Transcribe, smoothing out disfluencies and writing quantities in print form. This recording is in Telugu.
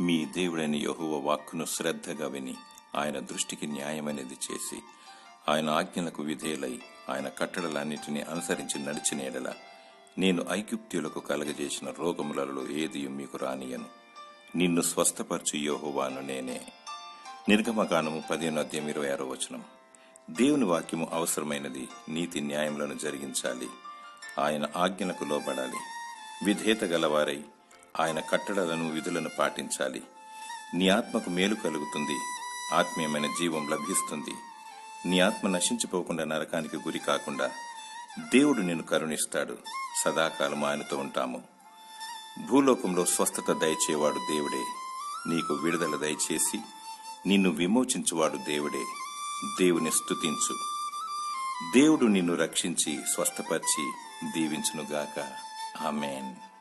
మీ దేవుడైన యెహోవా వాక్కును శ్రద్ధగా విని ఆయన దృష్టికి న్యాయమైనది చేసి ఆయన ఆజ్ఞలకు విధేయులై ఆయన కట్టడలన్నిటినీ అనుసరించి నడిచిన ఎడల నేను ఐగుప్త్యులకు కలగజేసిన రోగములలో ఏది మీకు రానియను. నిన్ను స్వస్థపరచు యెహోవాను నేనే. నిర్గమకాండము 15:26. దేవుని వాక్యము అవసరమైనది. నీతి న్యాయములను జరిగించాలి. ఆయన ఆజ్ఞలకు లోబడాలి. విధేయత గలవారై ఆయన కట్టడలను విధులను పాటించాలి. నీ ఆత్మకు మేలు కలుగుతుంది. ఆత్మీయమైన జీవం లభిస్తుంది. నీ ఆత్మ నశించిపోకుండా నరకానికి గురి కాకుండా దేవుడు నిన్ను కరుణిస్తాడు. సదాకాలం ఆయనతో ఉంటాము. భూలోకంలో స్వస్థత దయచేవాడు దేవుడే. నీకు విడుదల దయచేసి నిన్ను విమోచించువాడు దేవుడే. దేవుని స్తుతించు. దేవుడు నిన్ను రక్షించి స్వస్థపరిచి దీవించునుగాక. ఆమేన్.